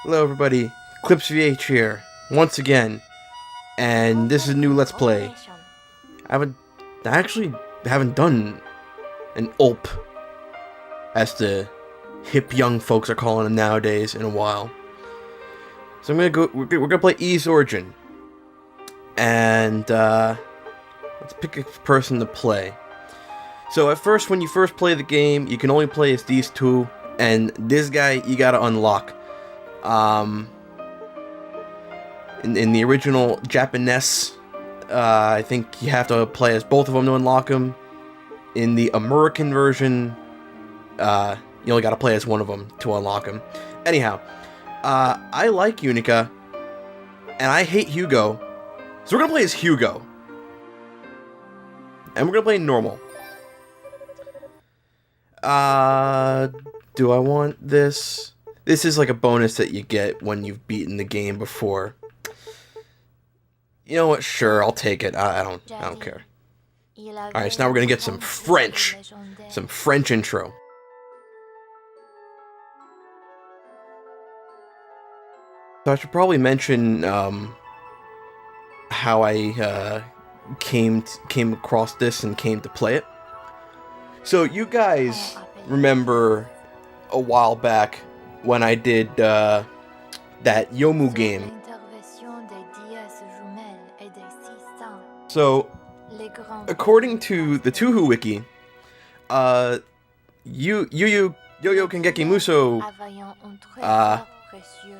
Hello everybody, clipsvh here, once again, and this is a new Let's Play. I actually haven't done an ULP, as the hip young folks are calling them nowadays, in a while. So we're gonna play Ys Origin, and let's pick a person to play. So at first, when you first play the game, you can only play as these two, and this guy you gotta unlock. In the original Japanese, I think you have to play as both of them to unlock them. In the American version, you only gotta play as one of them to unlock them. Anyhow, I like Unica, and I hate Hugo, so we're gonna play as Hugo. And we're gonna play normal. Do I want this? This is like a bonus that you get when you've beaten the game before. You know what? Sure, I'll take it. I don't care. Alright, so now we're gonna get some French intro. So I should probably mention how I came across this and came to play it. So you guys remember a while back when I did that Yomu game. So, according to the Tuhu Wiki, Yo-Yo Kengeki Muso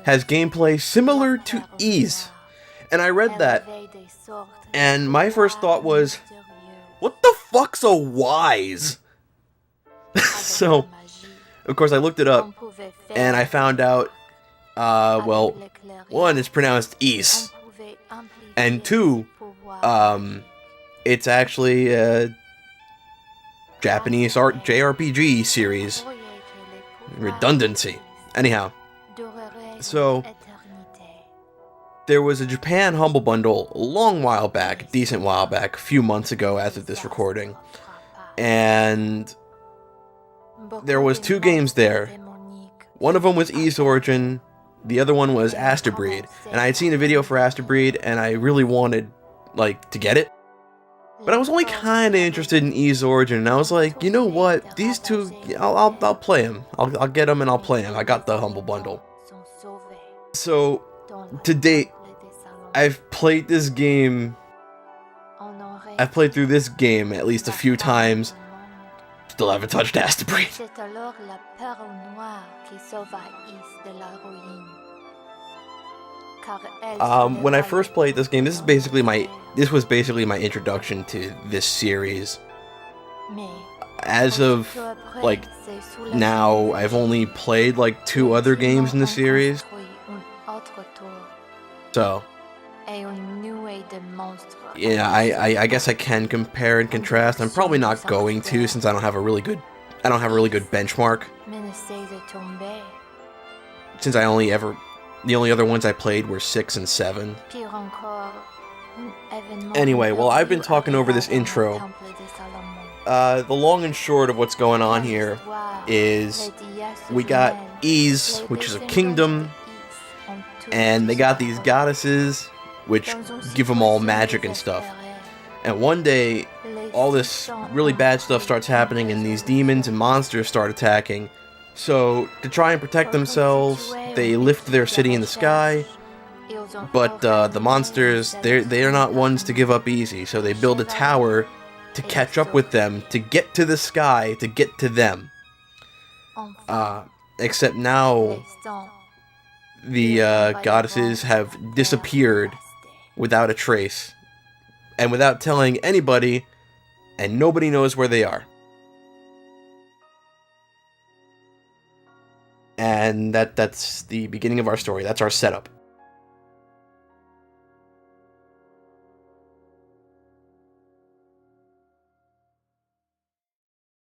has gameplay similar to Ys. And I read that, and my first thought was, what the fuck's a wise? So, of course, I looked it up, and I found out, well, one, it's pronounced Ys, and two, it's actually a Japanese JRPG series. Redundancy. Anyhow, so, there was a Japan Humble Bundle a long while back, a decent while back, a few months ago as of this recording, and there was two games there. One of them was Ys Origin, the other one was Asterbreed, and I had seen a video for Asterbreed, and I really wanted, like, to get it. But I was only kind of interested in Ys Origin, and I was like, you know what, these two, I'll play them. I'll get them and I'll play them. I got the Humble Bundle. So, to date, I've played this game, I've played through this game at least a few times. Still haven't touched Asterbreed. When I first played this game, this was basically my introduction to this series. As of, like, now, I've only played, like, 2 other games in the series. So, yeah, I guess I can compare and contrast. I'm probably not going to, since I don't have a really good benchmark. Since the only other ones I played were 6 and 7. Anyway, well, I've been talking over this intro. The long and short of what's going on here is we got Ys, which is a kingdom, and they got these goddesses, which give them all magic and stuff. And one day, all this really bad stuff starts happening, and these demons and monsters start attacking. So, to try and protect themselves, they lift their city in the sky. But the monsters, they're not ones to give up easy. So they build a tower to catch up with them, to get to the sky, to get to them. Except now, the goddesses have disappeared without a trace, and without telling anybody, and nobody knows where they are. And that's the beginning of our story. That's our setup.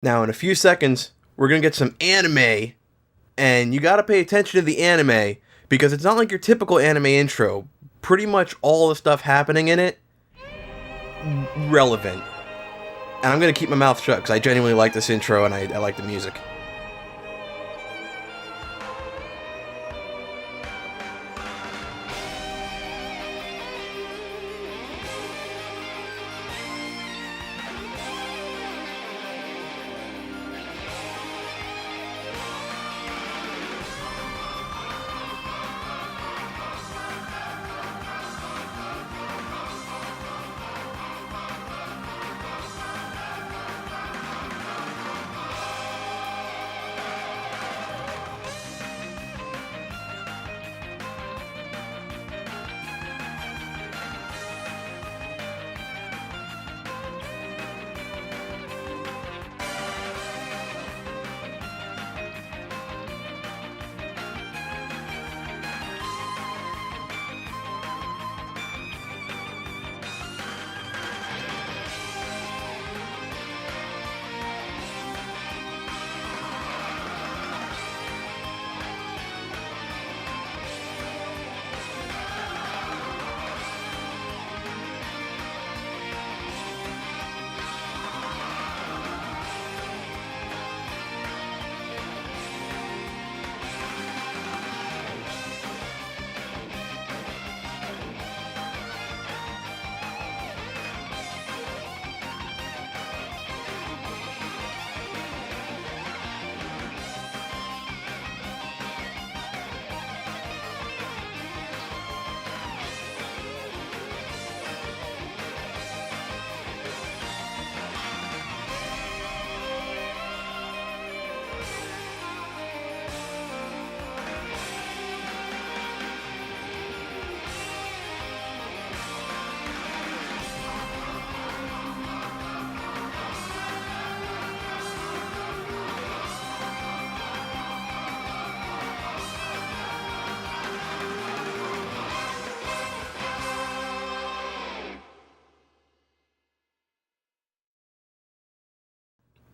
Now, in a few seconds, we're gonna get some anime, and you gotta pay attention to the anime, because it's not like your typical anime intro. Pretty much all the stuff happening in it, relevant. And I'm gonna keep my mouth shut, because I genuinely like this intro, and I like the music.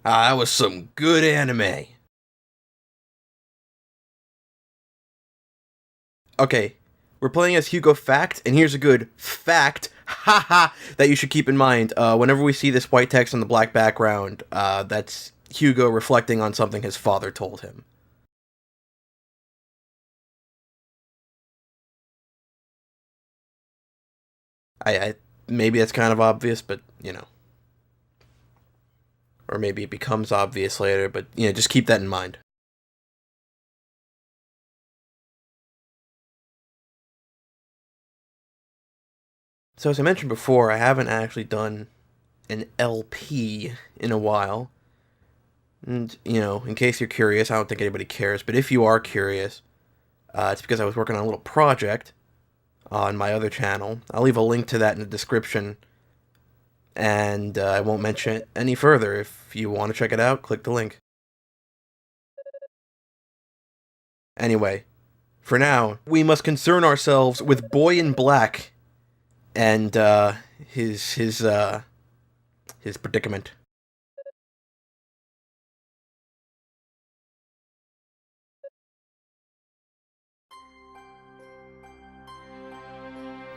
Ah, that was some good anime. Okay, we're playing as Hugo Fact, and here's a good fact, haha, that you should keep in mind. Whenever we see this white text on the black background, that's Hugo reflecting on something his father told him. I maybe that's kind of obvious, but you know, or maybe it becomes obvious later. But just keep that in mind. So as I mentioned before, I haven't actually done an LP in a while. And, in case you're curious, I don't think anybody cares, but if you are curious, it's because I was working on a little project on my other channel. I'll leave a link to that in the description, and I won't mention it any further. If you want to check it out, click the link. Anyway, for now, we must concern ourselves with Boy in Black and his predicament.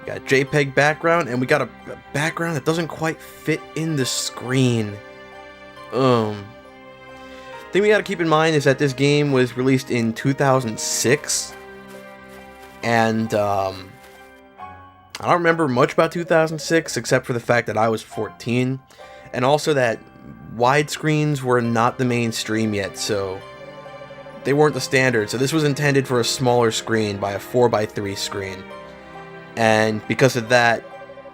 We got a JPEG background, and we got a background that doesn't quite fit in the screen. Thing we gotta keep in mind is that this game was released in 2006, and I don't remember much about 2006 except for the fact that I was 14, and also that widescreens were not the mainstream yet, so they weren't the standard. So this was intended for a smaller screen by a 4:3 screen. And because of that,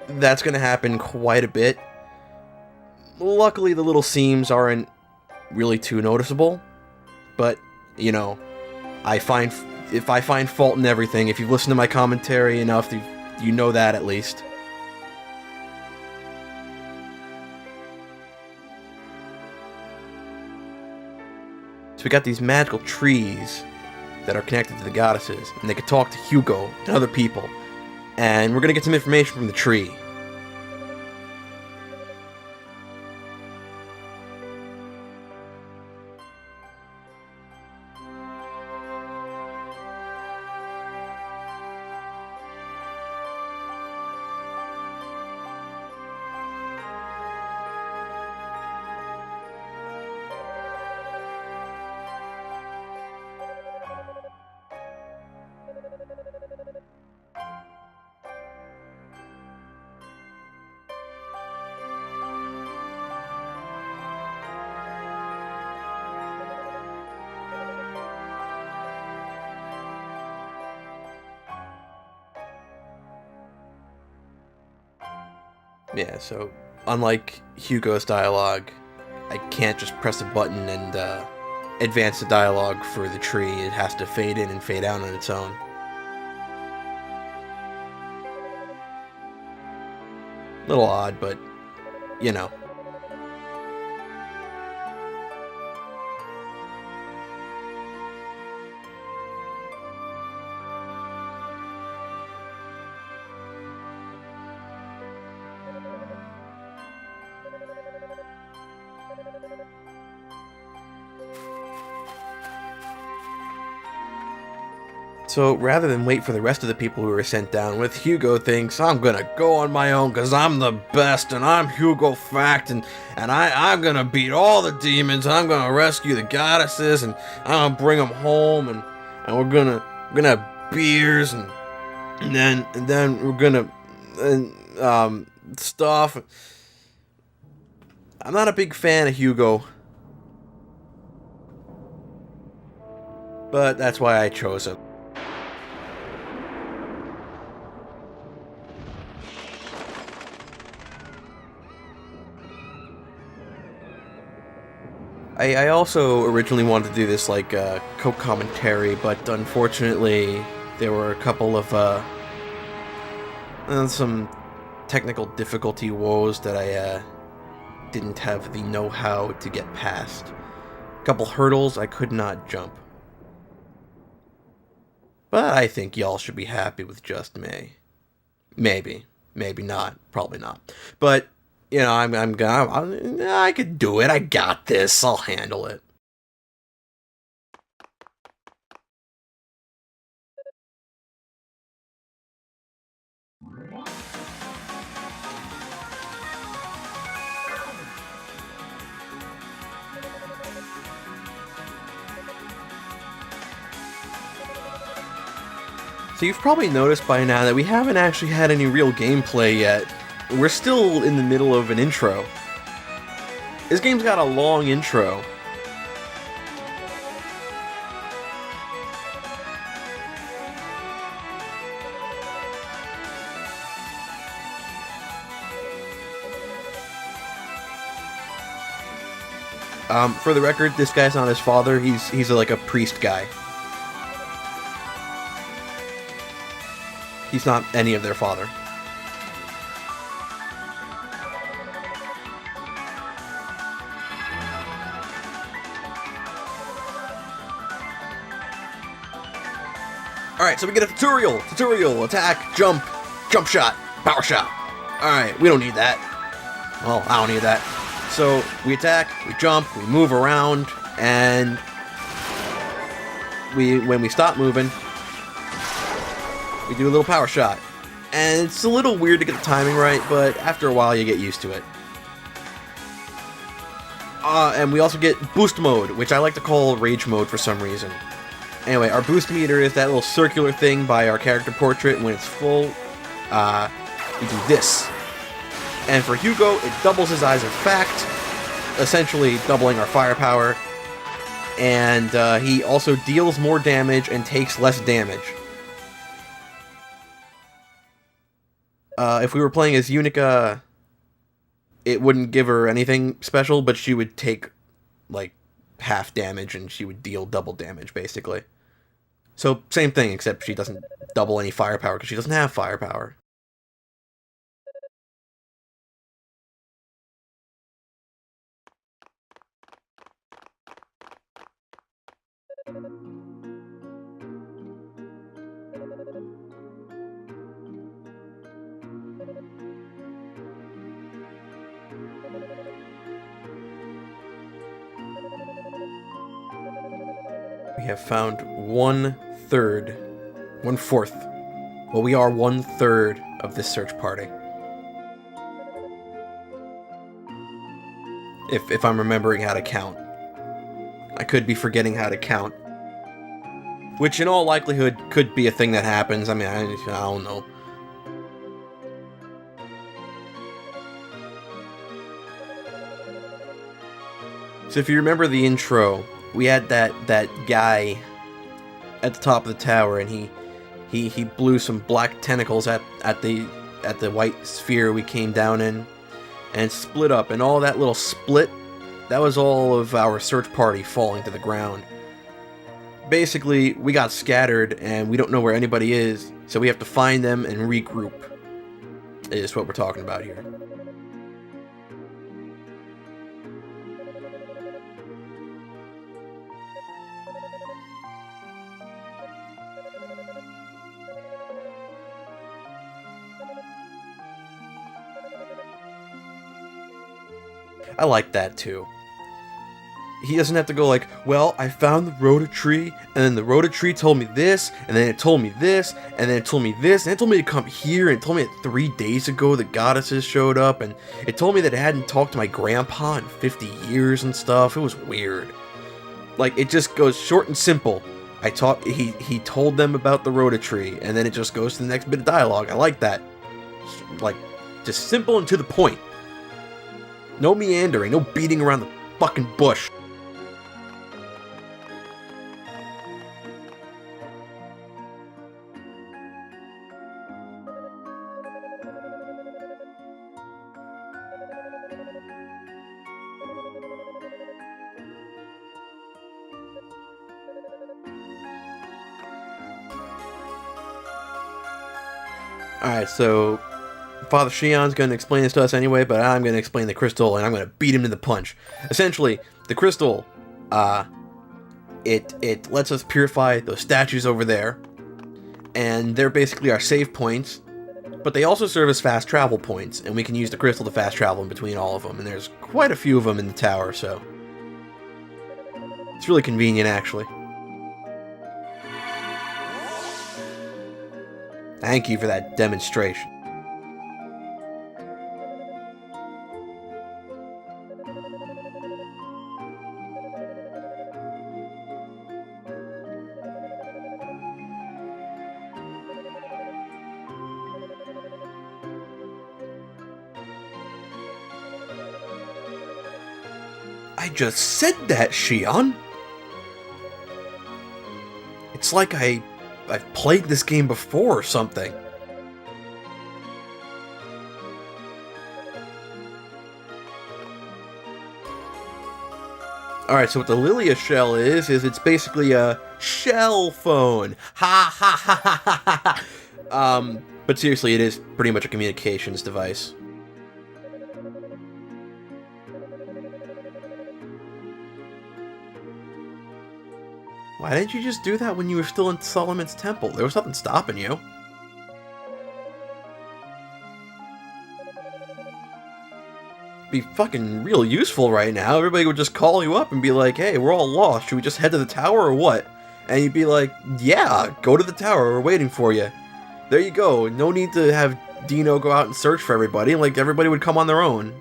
that's going to happen quite a bit. Luckily, the little seams aren't really too noticeable. But, I find if I find fault in everything, if you've listened to my commentary enough, you know that at least. So we got these magical trees that are connected to the goddesses, and they can talk to Hugo and other people. And we're gonna get some information from the tree. Yeah, so unlike Hugo's dialogue, I can't just press a button and advance the dialogue for the tree. It has to fade in and fade out on its own. Little odd, but you know. So rather than wait for the rest of the people who were sent down with, Hugo thinks, I'm gonna go on my own because I'm the best and I'm Hugo Fact and I'm gonna beat all the demons and I'm gonna rescue the goddesses and I'm gonna bring them home and we're gonna have beers and then we're gonna stuff. I'm not a big fan of Hugo, but that's why I chose him. I also originally wanted to do this like co-commentary, but unfortunately there were a couple of some technical difficulty woes that I didn't have the know-how to get past. A couple hurdles I could not jump. But I think y'all should be happy with just me. Maybe. Maybe not. Probably not. But you know, I could do it. I got this. I'll handle it. So you've probably noticed by now that we haven't actually had any real gameplay yet. We're still in the middle of an intro. This game's got a long intro. For the record, this guy's not his father. He's like a priest guy. He's not any of their father. Alright, so we get a tutorial. Tutorial, attack, jump shot, power shot. Alright, we don't need that. Well, I don't need that. So, we attack, we jump, we move around, and when we stop moving, we do a little power shot. And it's a little weird to get the timing right, but after a while you get used to it. And we also get boost mode, which I like to call rage mode for some reason. Anyway, our boost meter is that little circular thing by our character portrait, and when it's full, we do this. And for Hugo, it doubles his eyes of fact, essentially doubling our firepower. And he also deals more damage and takes less damage. If we were playing as Unica, it wouldn't give her anything special, but she would take, like, half damage and she would deal double damage, basically. So, same thing, except she doesn't double any firepower because she doesn't have firepower. We have found 1/4. Well, we are 1/3 of this search party. If I'm remembering how to count. I could be forgetting how to count. Which in all likelihood could be a thing that happens. I mean, I don't know. So if you remember the intro, we had that guy at the top of the tower, and he blew some black tentacles at the white sphere we came down in, and split up, and all that little split, that was all of our search party falling to the ground. Basically, we got scattered, and we don't know where anybody is, so we have to find them and regroup, is what we're talking about here. I like that too. He doesn't have to go like, well, I found the Rota-Tree, and then the Rota-Tree told me this, and then it told me this, and then it told me this, and it told me to come here, and it told me that 3 days ago the goddesses showed up, and it told me that I hadn't talked to my grandpa in 50 years and stuff. It was weird. Like, it just goes short and simple. He told them about the Rota-Tree, and then it just goes to the next bit of dialogue. I like that. Like, just simple and to the point. No meandering, no beating around the fucking bush. Alright, so Father Shion's going to explain this to us anyway, but I'm going to explain the crystal, and I'm going to beat him to the punch. Essentially, the crystal, it lets us purify those statues over there, and they're basically our save points, But they also serve as fast travel points, and we can use the crystal to fast travel in between all of them, and there's quite a few of them in the tower, so it's really convenient, actually. Thank you for that demonstration. I just said that, Shion! It's like I've played this game before or something. Alright, so what the Lilia shell is it's basically a shell phone. Ha ha ha ha ha ha! But seriously, it is pretty much a communications device. Why didn't you just do that when you were still in Solomon's temple? There was nothing stopping you. Be fucking real useful right now. Everybody would just call you up and be like, hey, we're all lost. Should we just head to the tower or what? And you'd be like, yeah, go to the tower. We're waiting for you. There you go. No need to have Dino go out and search for everybody. Like, everybody would come on their own.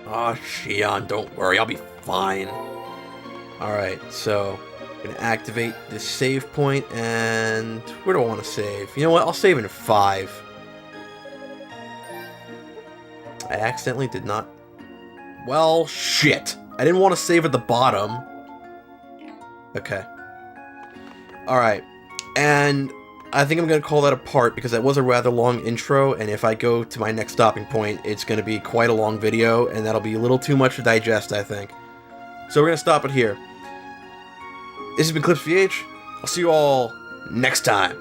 Oh, Shion, don't worry, I'll be fine. Alright, so I'm going to activate this save point, and where do I want to save? You know what, I'll save in 5. I accidentally did not... Well, shit! I didn't want to save at the bottom. Okay. Alright, and I think I'm going to call that a part because that was a rather long intro, and if I go to my next stopping point, it's going to be quite a long video, and that'll be a little too much to digest, I think. So we're going to stop it here. This has been clipsvh. I'll see you all next time.